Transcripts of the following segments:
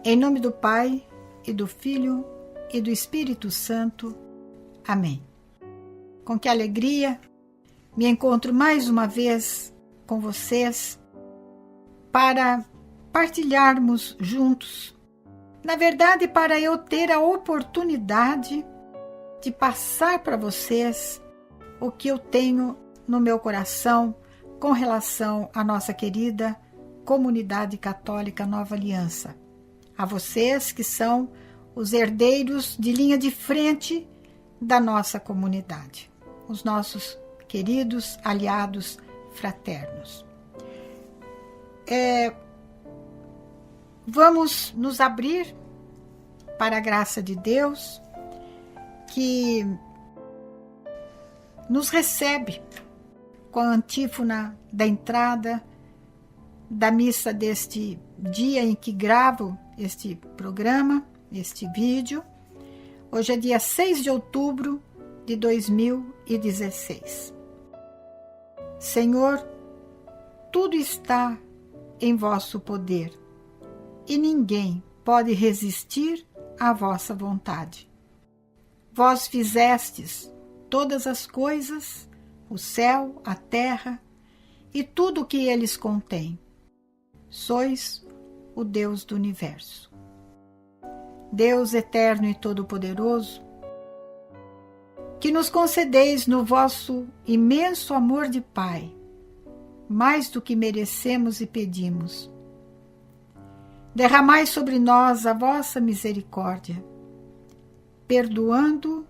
Em nome do Pai, e do Filho, e do Espírito Santo. Amém. Com que alegria me encontro mais uma vez com vocês para partilharmos juntos. Na verdade, para eu ter a oportunidade de passar para vocês o que eu tenho no meu coração com relação à nossa querida Comunidade Católica Nova Aliança. A vocês que são os herdeiros de linha de frente da nossa comunidade, os nossos queridos aliados fraternos. Vamos nos abrir para a graça de Deus, que nos recebe com a antífona da entrada da missa deste dia em que gravo este programa, este vídeo. Hoje é dia 6 de outubro de 2016. Senhor, tudo está em vosso poder e ninguém pode resistir à vossa vontade. Vós fizestes todas as coisas, o céu, a terra e tudo o que eles contêm. Sois o Deus do universo. Deus eterno e todo-poderoso, que nos concedeis no vosso imenso amor de Pai, mais do que merecemos e pedimos. Derramai sobre nós a vossa misericórdia, perdoando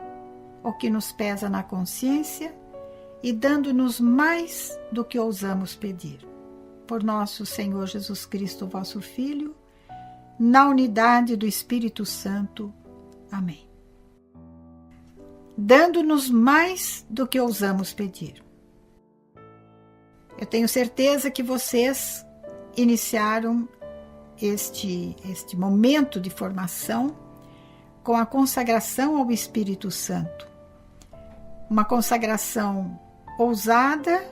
o que nos pesa na consciência e dando-nos mais do que ousamos pedir. Por nosso Senhor Jesus Cristo, vosso Filho, na unidade do Espírito Santo. Amém. Dando-nos mais do que ousamos pedir. Eu tenho certeza que vocês iniciaram este momento de formação com a consagração ao Espírito Santo. Uma consagração ousada,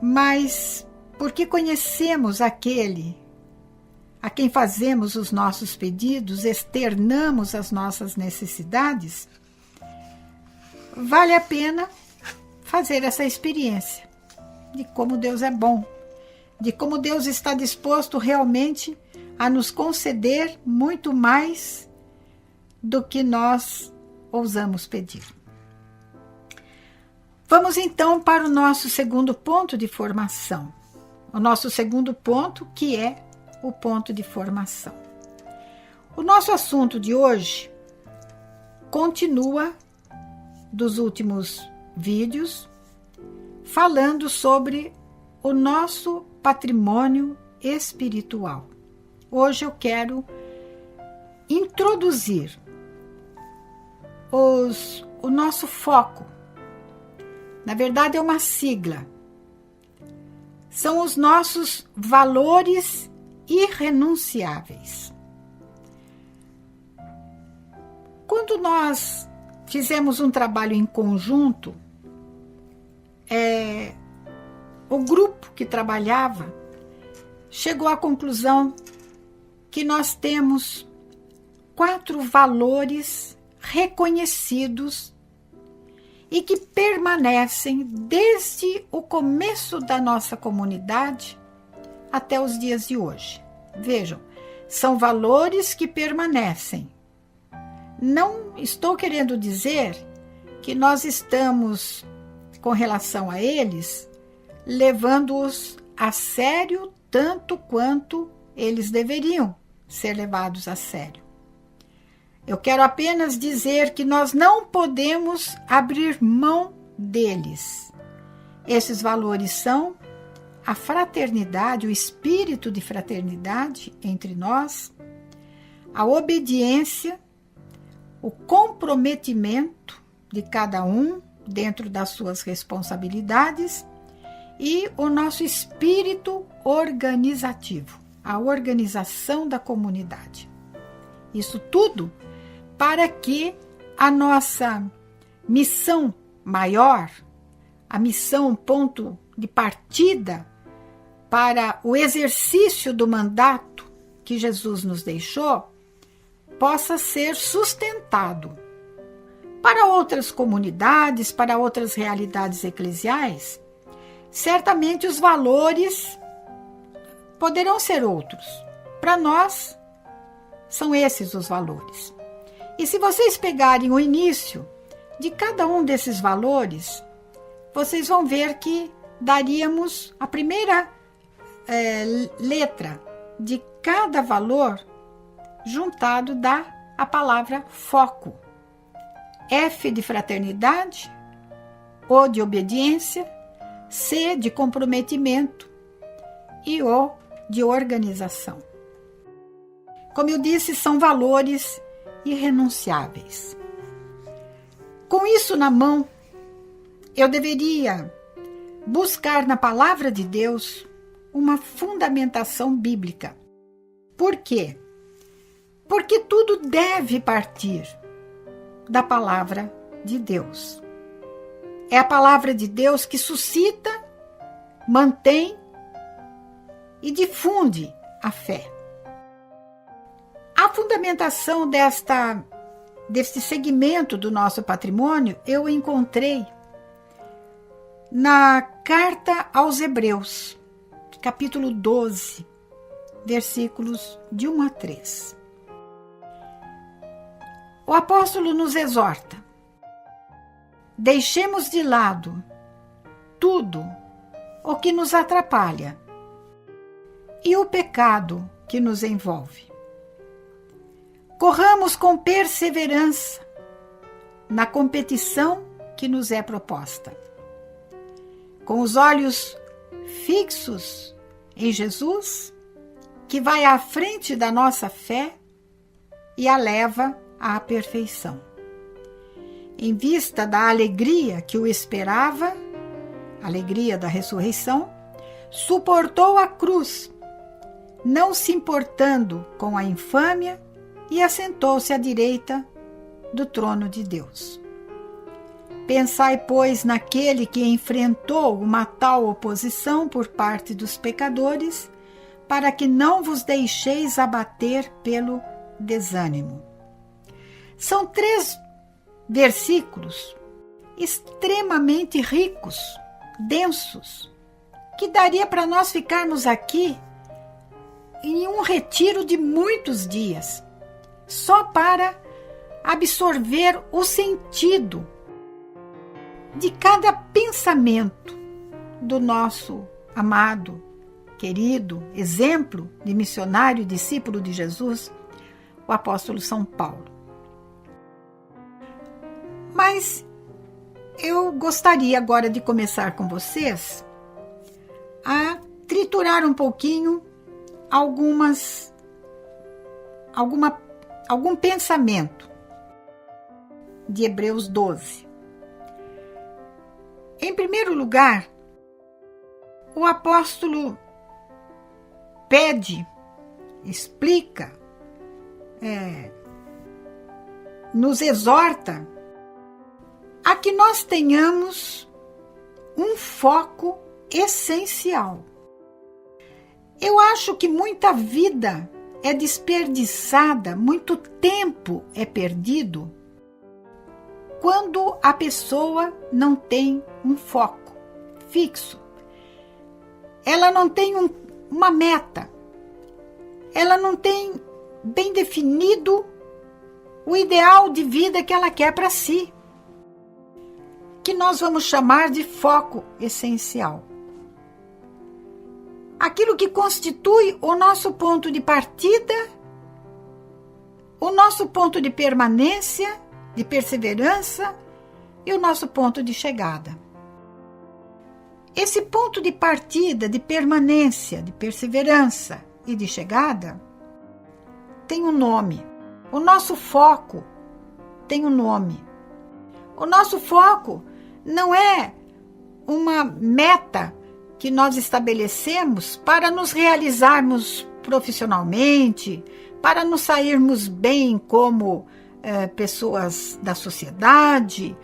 mas porque conhecemos aquele a quem fazemos os nossos pedidos, externamos as nossas necessidades, vale a pena fazer essa experiência de como Deus é bom, de como Deus está disposto realmente a nos conceder muito mais do que nós ousamos pedir. Vamos então para o nosso segundo ponto de formação. O nosso segundo ponto, que é o ponto de formação. O nosso assunto de hoje continua dos últimos vídeos, falando sobre o nosso patrimônio espiritual. Hoje eu quero introduzir o nosso foco. Na verdade, é uma sigla. São os nossos valores irrenunciáveis. Quando nós fizemos um trabalho em conjunto, o grupo que trabalhava chegou à conclusão que nós temos 4 valores reconhecidos e que permanecem desde o começo da nossa comunidade até os dias de hoje. Vejam, são valores que permanecem. Não estou querendo dizer que nós estamos, com relação a eles, levando-os a sério tanto quanto eles deveriam ser levados a sério. Eu quero apenas dizer que nós não podemos abrir mão deles. Esses valores são a fraternidade, o espírito de fraternidade entre nós, a obediência, o comprometimento de cada um dentro das suas responsabilidades e o nosso espírito organizativo, a organização da comunidade. Isso tudo para que a nossa missão maior, a missão ponto de partida para o exercício do mandato que que Jesus nos deixou possa ser sustentado. Para outras comunidades, para outras realidades eclesiais, certamente os valores poderão ser outros. Para nós, são esses os valores. E se vocês pegarem o início de cada um desses valores, vocês vão ver que daríamos a primeira letra de cada valor juntado dá a palavra foco. F de fraternidade, O de obediência, C de comprometimento e O de organização. Como eu disse, são valores irrenunciáveis. Com isso na mão, eu deveria buscar na palavra de Deus uma fundamentação bíblica. Por quê? Porque tudo deve partir da palavra de Deus. É a palavra de Deus que suscita, mantém e difunde a fé. A fundamentação deste segmento do nosso patrimônio eu encontrei na carta aos Hebreus, capítulo 12, versículos de 1 a 3. O apóstolo nos exorta: deixemos de lado tudo o que nos atrapalha e o pecado que nos envolve. Corramos com perseverança na competição que nos é proposta. Com os olhos fixos em Jesus, que vai à frente da nossa fé e a leva à perfeição. Em vista da alegria que o esperava, alegria da ressurreição, suportou a cruz, não se importando com a infâmia, e assentou-se à direita do trono de Deus. Pensai, pois, naquele que enfrentou uma tal oposição por parte dos pecadores, para que não vos deixeis abater pelo desânimo. São 3 versículos extremamente ricos, densos, que daria para nós ficarmos aqui em um retiro de muitos dias, só para absorver o sentido de cada pensamento do nosso amado, querido exemplo de missionário, discípulo de Jesus, o apóstolo São Paulo. Mas eu gostaria agora de começar com vocês a triturar um pouquinho algum pensamento de Hebreus 12. Em primeiro lugar, o apóstolo pede, explica, nos exorta a que nós tenhamos um foco essencial. Eu acho que muita vida é desperdiçada, muito tempo é perdido quando a pessoa não tem um foco fixo. Ela não tem uma meta. Ela não tem bem definido o ideal de vida que ela quer para si, que nós vamos chamar de foco essencial. Aquilo que constitui o nosso ponto de partida, o nosso ponto de permanência, de perseverança e o nosso ponto de chegada. Esse ponto de partida, de permanência, de perseverança e de chegada tem um nome. O nosso foco tem um nome. O nosso foco não é uma meta que nós estabelecemos para nos realizarmos profissionalmente, para nos sairmos bem como pessoas da sociedade.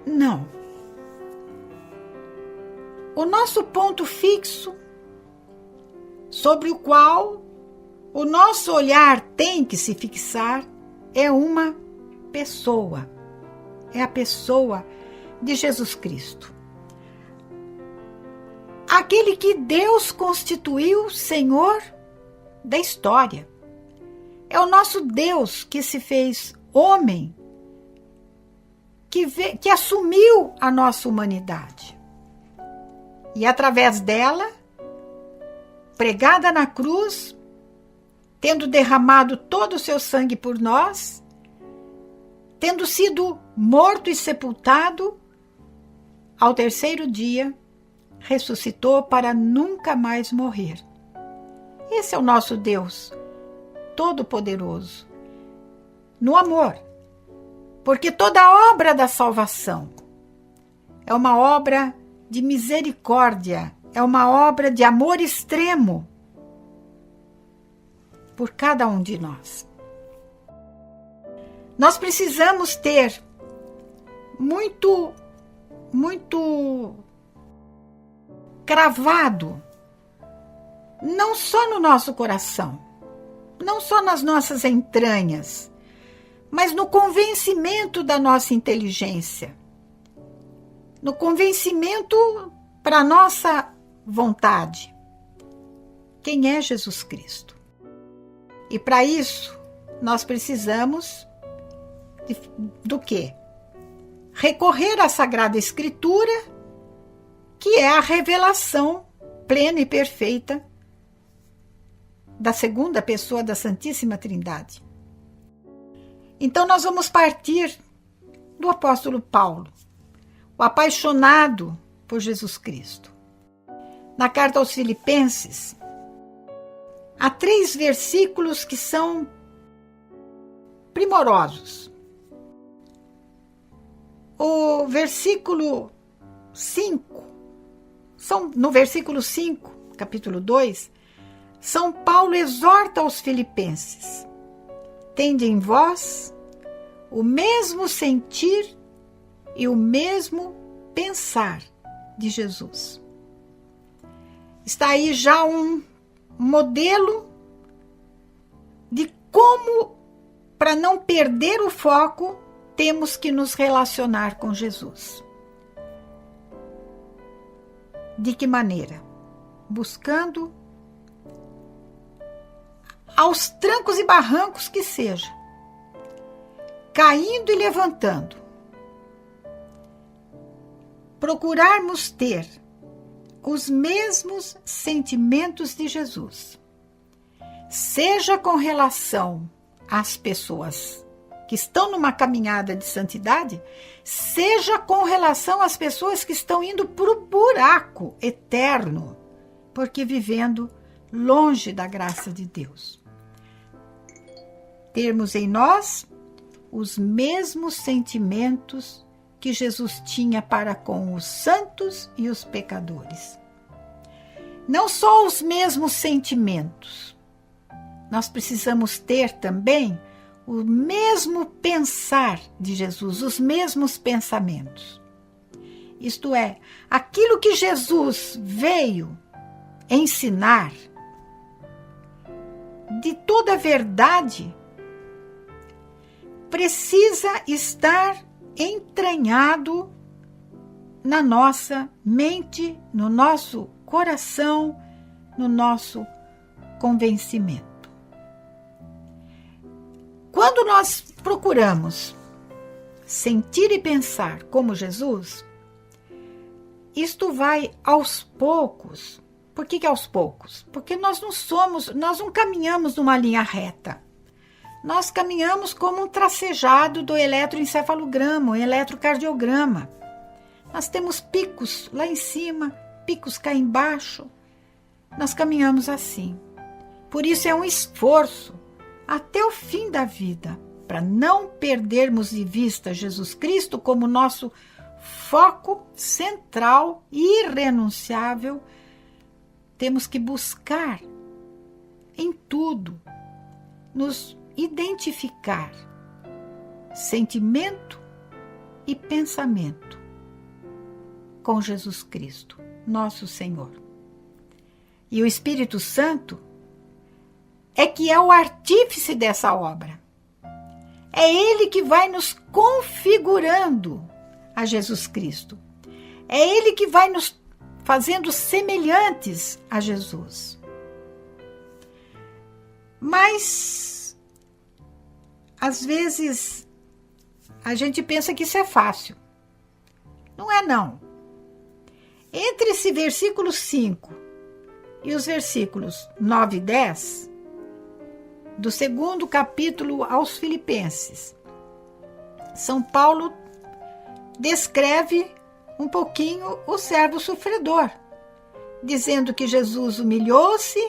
Não. O nosso ponto fixo, sobre o qual o nosso olhar tem que se fixar é uma pessoa. É a pessoa de Jesus Cristo. Aquele que Deus constituiu Senhor da história. É o nosso Deus que se fez homem, que assumiu a nossa humanidade. E através dela, pregada na cruz, tendo derramado todo o seu sangue por nós, tendo sido morto e sepultado, ao terceiro dia, ressuscitou para nunca mais morrer. Esse é o nosso Deus Todo-Poderoso, no amor, porque toda a obra da salvação é uma obra de misericórdia, é uma obra de amor extremo por cada um de nós. Nós precisamos ter muito cravado, não só no nosso coração, não só nas nossas entranhas, mas no convencimento da nossa inteligência, no convencimento para a nossa vontade. Quem é Jesus Cristo? E para isso, nós precisamos do quê? Recorrer à Sagrada Escritura, que é a revelação plena e perfeita da segunda pessoa da Santíssima Trindade. Então nós vamos partir do apóstolo Paulo, o apaixonado por Jesus Cristo. Na carta aos Filipenses, há 3 versículos que são primorosos. O versículo 5, no versículo 5, capítulo 2, São Paulo exorta aos filipenses: tende em vós o mesmo sentir e o mesmo pensar de Jesus. Está aí já um modelo de como, para não perder o foco, temos que nos relacionar com Jesus. De que maneira? Buscando, aos trancos e barrancos que seja, caindo e levantando, procurarmos ter os mesmos sentimentos de Jesus, seja com relação às pessoas que estão numa caminhada de santidade, seja com relação às pessoas que estão indo para o buraco eterno, porque vivendo longe da graça de Deus. Termos em nós os mesmos sentimentos que Jesus tinha para com os santos e os pecadores. Não só os mesmos sentimentos, nós precisamos ter também o mesmo pensar de Jesus, os mesmos pensamentos. Isto é, aquilo que Jesus veio ensinar, de toda a verdade, precisa estar entranhado na nossa mente, no nosso coração, no nosso convencimento. Quando nós procuramos sentir e pensar como Jesus, isto vai aos poucos. Por que aos poucos? Porque nós não caminhamos numa linha reta. Nós caminhamos como um tracejado do eletroencefalograma, um eletrocardiograma. Nós temos picos lá em cima, picos cá embaixo. Nós caminhamos assim. Por isso é um esforço até o fim da vida, para não perdermos de vista Jesus Cristo como nosso foco central e irrenunciável. Temos que buscar em tudo nos identificar sentimento e pensamento com Jesus Cristo, nosso Senhor. E o Espírito Santo é que é o artífice dessa obra. É Ele que vai nos configurando a Jesus Cristo. É Ele que vai nos fazendo semelhantes a Jesus. Mas, às vezes, a gente pensa que isso é fácil. Não é, não. Entre esse versículo 5 e os versículos 9 e 10, do 2º capítulo aos Filipenses, São Paulo descreve um pouquinho o servo sofredor, dizendo que Jesus humilhou-se,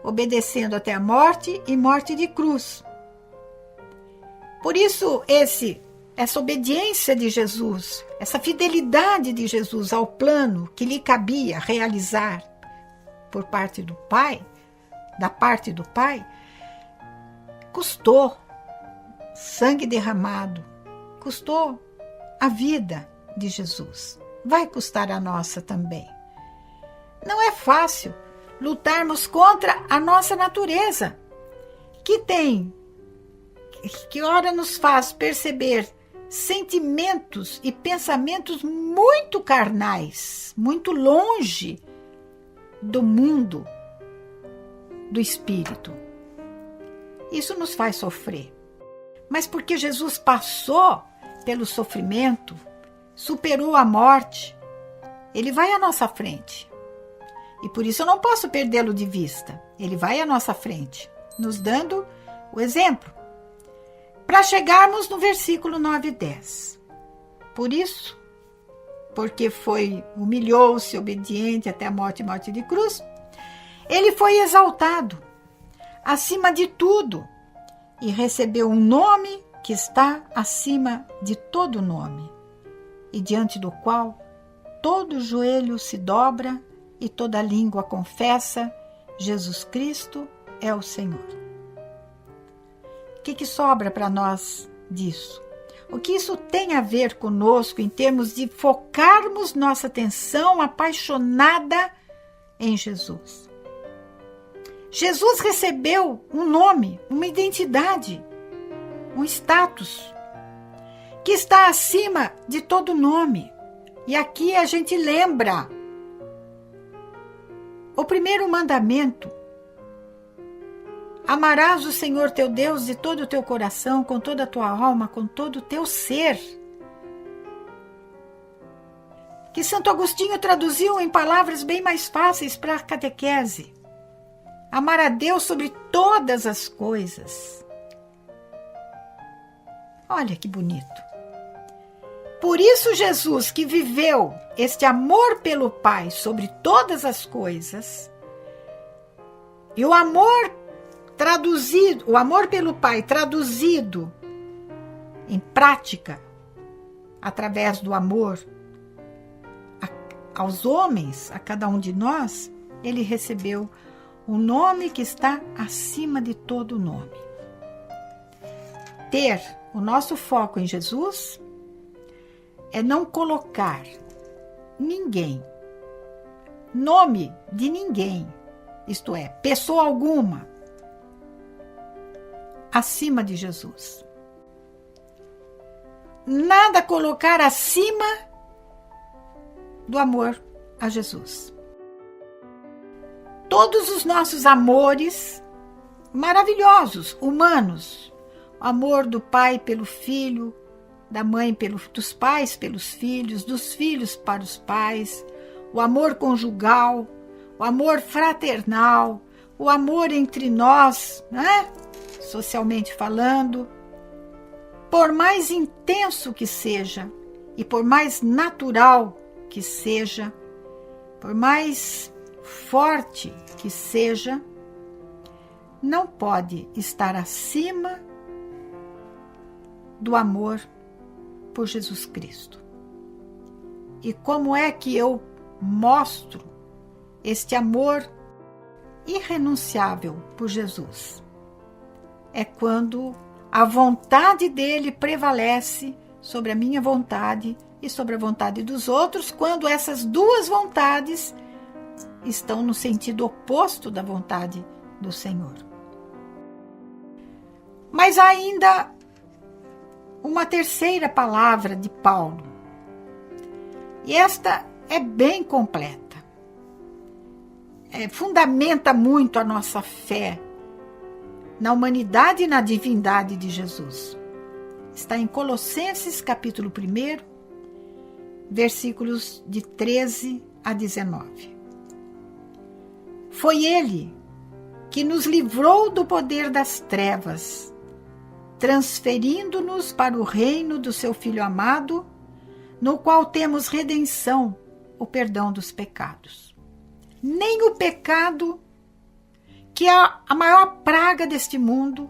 obedecendo até a morte e morte de cruz. Por isso, essa obediência de Jesus, essa fidelidade de Jesus ao plano que lhe cabia realizar por parte do Pai, da parte do Pai, custou sangue derramado, custou a vida de Jesus. Vai custar a nossa também. Não é fácil lutarmos contra a nossa natureza, que ora nos faz perceber sentimentos e pensamentos muito carnais, muito longe do mundo do espírito. Isso nos faz sofrer. Mas porque Jesus passou pelo sofrimento, superou a morte, Ele vai à nossa frente. E por isso eu não posso perdê-lo de vista. Ele vai à nossa frente, nos dando o exemplo. Para chegarmos no versículo 9 e 10. Por isso, porque humilhou-se, obediente até a morte e morte de cruz, Ele foi exaltado acima de tudo e recebeu um nome que está acima de todo nome, e diante do qual todo joelho se dobra e toda língua confessa: Jesus Cristo é o Senhor. O que sobra para nós disso? O que isso tem a ver conosco em termos de focarmos nossa atenção apaixonada em Jesus? Jesus recebeu um nome, uma identidade, um status que está acima de todo nome. E aqui a gente lembra o primeiro mandamento: amarás o Senhor teu Deus de todo o teu coração, com toda a tua alma, com todo o teu ser. Que Santo Agostinho traduziu em palavras bem mais fáceis para a catequese. Amar a Deus sobre todas as coisas. Olha que bonito. Por isso Jesus, que viveu este amor pelo Pai sobre todas as coisas, e o amor pelo Pai traduzido em prática, através do amor aos homens, a cada um de nós, Ele recebeu o nome que está acima de todo nome. Ter o nosso foco em Jesus é não colocar ninguém, nome de ninguém, isto é, pessoa alguma, acima de Jesus. Nada colocar acima do amor a Jesus. Todos os nossos amores maravilhosos, humanos, o amor do pai pelo filho, da mãe dos pais pelos filhos, dos filhos para os pais, o amor conjugal, o amor fraternal, o amor entre nós, né? Socialmente falando, por mais intenso que seja e por mais natural que seja, por mais forte que seja, não pode estar acima do amor por Jesus Cristo. E como é que eu mostro este amor irrenunciável por Jesus? É quando a vontade dele prevalece sobre a minha vontade e sobre a vontade dos outros, quando essas duas vontades estão no sentido oposto da vontade do Senhor. Mas ainda uma terceira palavra de Paulo. E esta é bem completa. Fundamenta muito a nossa fé na humanidade e na divindade de Jesus. Está em Colossenses, capítulo 1, versículos de 13 a 19. Foi Ele que nos livrou do poder das trevas, transferindo-nos para o reino do seu Filho amado, no qual temos redenção, o perdão dos pecados. Nem o pecado, que é a maior praga deste mundo,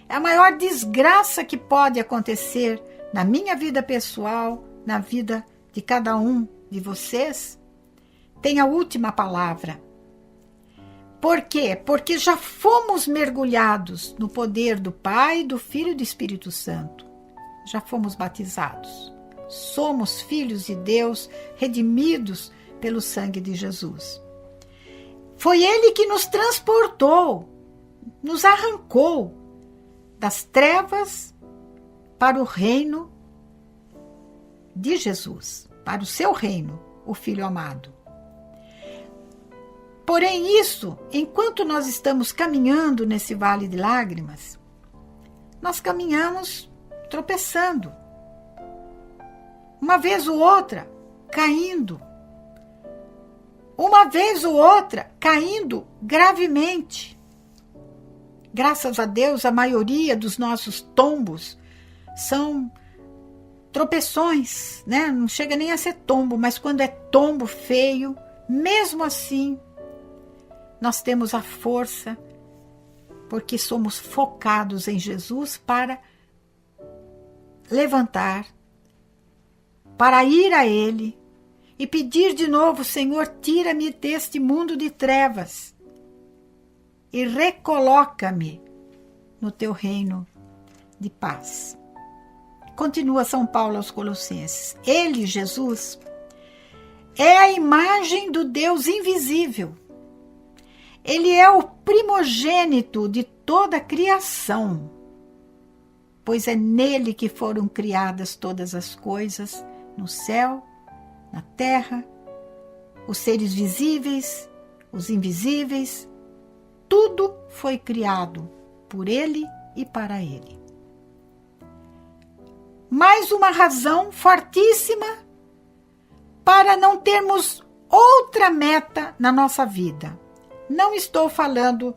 é a maior desgraça que pode acontecer na minha vida pessoal, na vida de cada um de vocês, tem a última palavra. Por quê? Porque já fomos mergulhados no poder do Pai, do Filho e do Espírito Santo. Já fomos batizados. Somos filhos de Deus, redimidos pelo sangue de Jesus. Foi Ele que nos transportou, nos arrancou das trevas para o reino de Jesus, para o seu reino, o Filho amado. Porém, isso, enquanto nós estamos caminhando nesse vale de lágrimas, nós caminhamos tropeçando. Uma vez ou outra, caindo. Uma vez ou outra, caindo gravemente. Graças a Deus, a maioria dos nossos tombos são tropeções, né? Não chega nem a ser tombo, mas quando é tombo feio, mesmo assim, nós temos a força, porque somos focados em Jesus para levantar, para ir a Ele e pedir de novo: Senhor, tira-me deste mundo de trevas e recoloca-me no teu reino de paz. Continua São Paulo aos Colossenses. Ele, Jesus, é a imagem do Deus invisível. Ele é o primogênito de toda a criação, pois é nele que foram criadas todas as coisas, no céu, na terra, os seres visíveis, os invisíveis, tudo foi criado por ele e para ele. Mais uma razão fortíssima para não termos outra meta na nossa vida. Não estou falando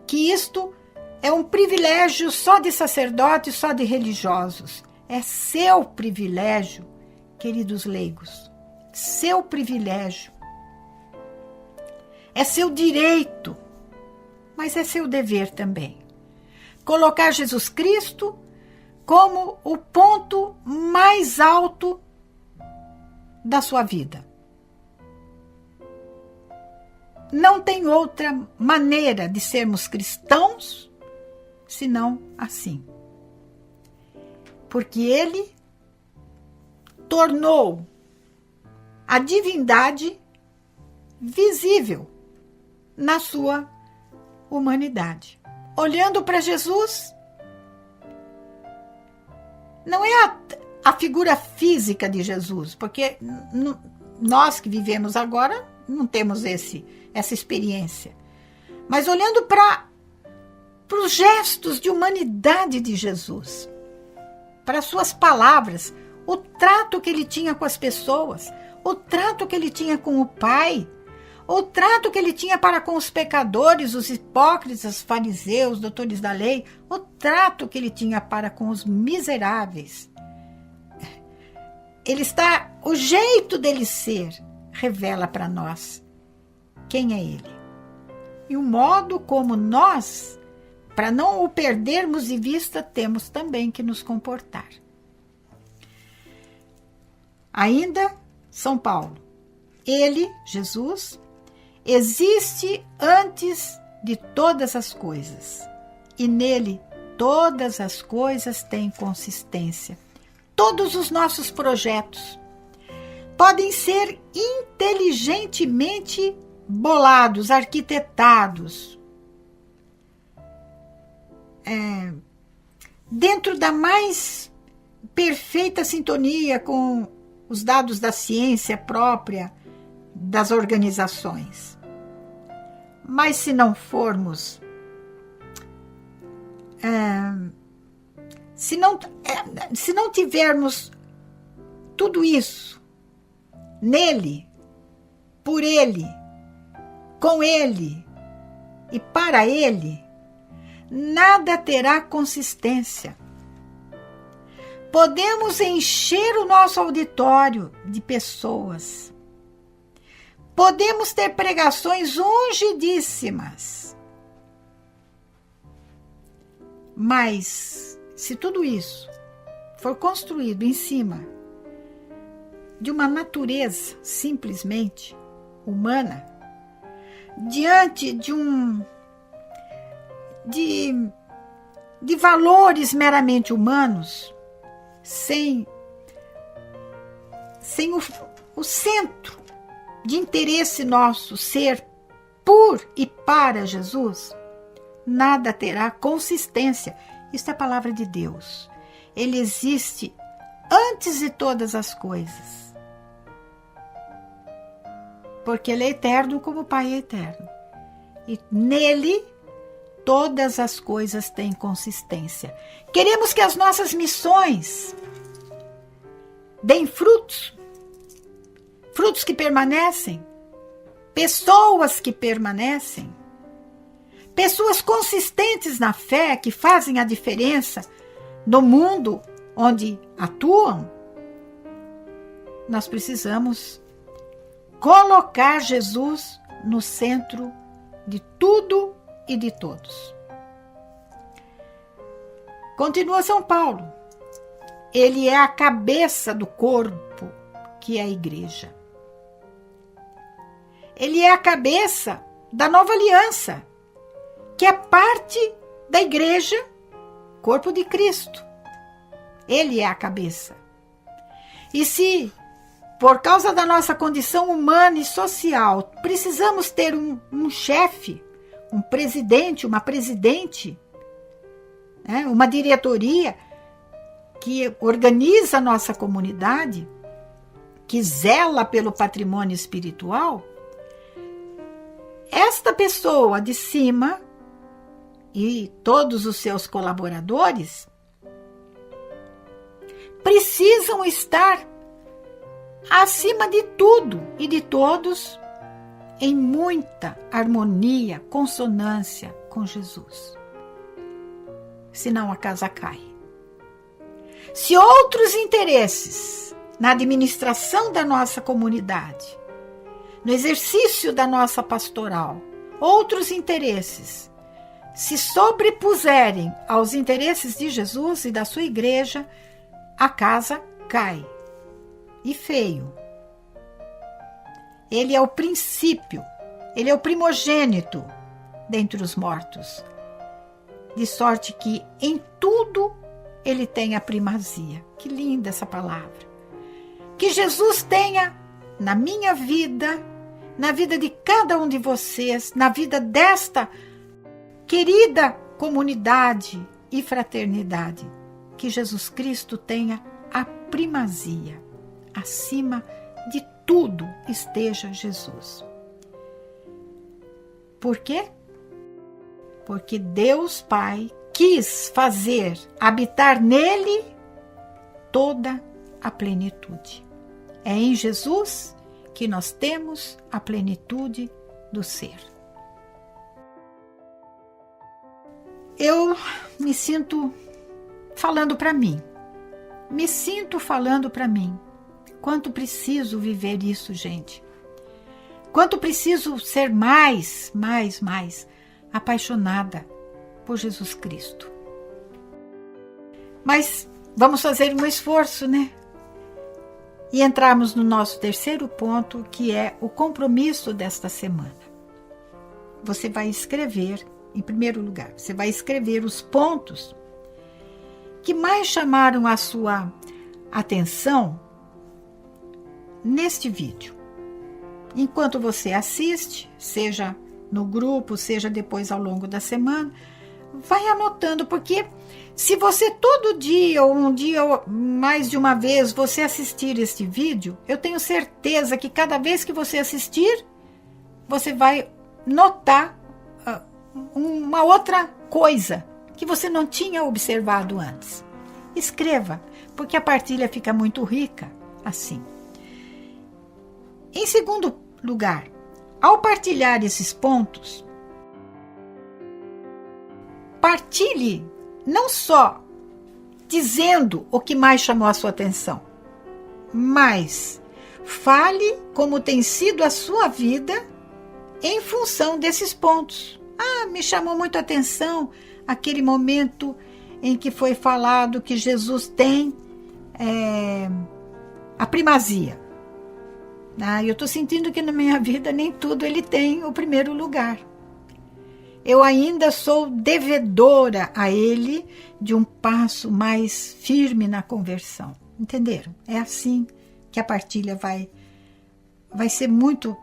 que isto é um privilégio só de sacerdotes, só de religiosos. É seu privilégio, queridos leigos. Seu privilégio. É seu direito, mas é seu dever também. Colocar Jesus Cristo como o ponto mais alto da sua vida. Não tem outra maneira de sermos cristãos senão assim. Porque Ele tornou a divindade visível na sua humanidade. Olhando para Jesus, não é a figura física de Jesus, porque nós que vivemos agora não temos essa experiência. Mas olhando para os gestos de humanidade de Jesus, para suas palavras, o trato que ele tinha com as pessoas, o trato que ele tinha com o Pai, o trato que ele tinha para com os pecadores, os hipócritas, os fariseus, doutores da lei, o trato que ele tinha para com os miseráveis. O jeito dele ser revela para nós quem é ele. E o modo como nós, para não o perdermos de vista, temos também que nos comportar. Ainda, São Paulo. Ele, Jesus, existe antes de todas as coisas. E nele todas as coisas têm consistência. Todos os nossos projetos podem ser inteligentemente bolados, arquitetados, dentro da mais perfeita sintonia com os dados da ciência própria das organizações. Mas se não formos, se não tivermos tudo isso nele, por ele, com ele e para ele, nada terá consistência. Podemos encher o nosso auditório de pessoas. Podemos ter pregações ungidíssimas. Mas, se tudo isso for construído em cima de uma natureza simplesmente humana, diante de valores meramente humanos, sem o centro de interesse nosso ser por e para Jesus, nada terá consistência. Isso é a palavra de Deus. Ele existe antes de todas as coisas, porque Ele é eterno como o Pai é eterno. E nele todas as coisas têm consistência. Queremos que as nossas missões deem frutos, frutos que permanecem, pessoas que permanecem, pessoas consistentes na fé que fazem a diferença no mundo onde atuam. Nós precisamos colocar Jesus no centro de tudo e de todos. Continua São Paulo. Ele é a cabeça do corpo, que é a igreja. Ele é a cabeça da nova aliança, que é parte da igreja, corpo de Cristo. Ele é a cabeça. E se, por causa da nossa condição humana e social, precisamos ter um chefe, um presidente, uma presidente, uma diretoria que organiza a nossa comunidade, que zela pelo patrimônio espiritual, esta pessoa de cima e todos os seus colaboradores precisam estar acima de tudo e de todos em muita harmonia, consonância com Jesus. Senão a casa cai. Se outros interesses na administração da nossa comunidade, no exercício da nossa pastoral, outros interesses se sobrepuserem aos interesses de Jesus e da sua igreja, a casa cai. E feio. Ele é o princípio, ele é o primogênito dentre os mortos, de sorte que em tudo ele tem a primazia. Que linda essa palavra. Que Jesus tenha na minha vida, na vida de cada um de vocês, na vida desta querida comunidade e fraternidade, que Jesus Cristo tenha a primazia. Acima de tudo esteja Jesus. Por quê? Porque Deus Pai quis fazer habitar nele toda a plenitude. É em Jesus que nós temos a plenitude do ser. Eu me sinto falando para mim. Me sinto falando para mim. Quanto preciso viver isso, gente. Quanto preciso ser mais apaixonada por Jesus Cristo. Mas vamos fazer um esforço, né? E entrarmos no nosso terceiro ponto, que é o compromisso desta semana. Você vai escrever, em primeiro lugar, você vai escrever os pontos que mais chamaram a sua atenção neste vídeo. Enquanto você assiste, seja no grupo, seja depois ao longo da semana, vai anotando, porque se você todo dia ou um dia ou mais de uma vez você assistir este vídeo, eu tenho certeza que cada vez que você assistir, você vai notar uma outra coisa que você não tinha observado antes. Escreva, porque a partilha fica muito rica assim. Em segundo lugar, ao partilhar esses pontos, partilhe não só dizendo o que mais chamou a sua atenção, mas fale como tem sido a sua vida em função desses pontos. Me chamou muito a atenção aquele momento em que foi falado que Jesus tem a primazia. Eu estou sentindo que na minha vida nem tudo ele tem o primeiro lugar. Eu ainda sou devedora a ele de um passo mais firme na conversão. Entenderam? É assim que a partilha vai ser muito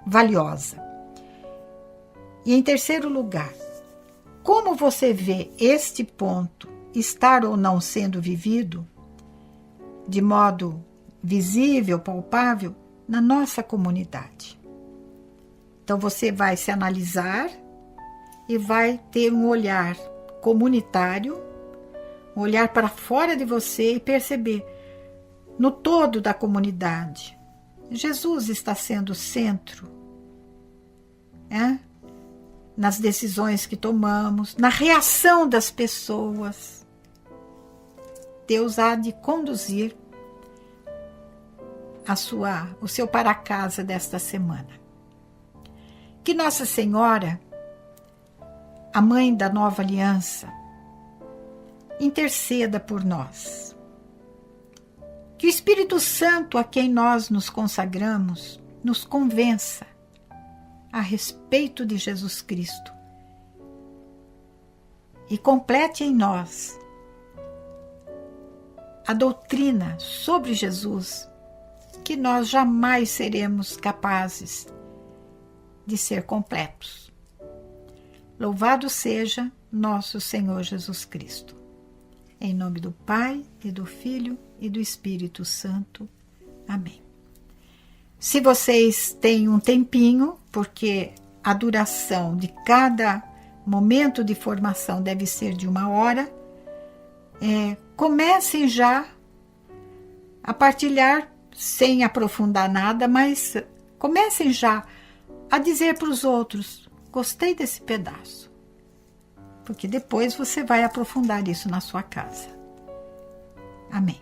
valiosa. E em terceiro lugar, como você vê este ponto estar ou não sendo vivido de modo visível, palpável, na nossa comunidade. Então você vai se analisar e vai ter um olhar comunitário, um olhar para fora de você e perceber no todo da comunidade. Jesus está sendo o centro, nas decisões que tomamos, na reação das pessoas. Deus há de conduzir o seu para casa desta semana. Que Nossa Senhora, a Mãe da Nova Aliança, interceda por nós. Que o Espírito Santo, a quem nós nos consagramos, nos convença a respeito de Jesus Cristo e complete em nós a doutrina sobre Jesus, que nós jamais seremos capazes de ser completos. Louvado seja nosso Senhor Jesus Cristo. Em nome do Pai, e do Filho, e do Espírito Santo. Amém. Se vocês têm um tempinho, porque a duração de cada momento de formação deve ser de 1 hora, comecem já a partilhar, sem aprofundar nada, mas comecem já a dizer para os outros: gostei desse pedaço. Porque depois você vai aprofundar isso na sua casa. Amém.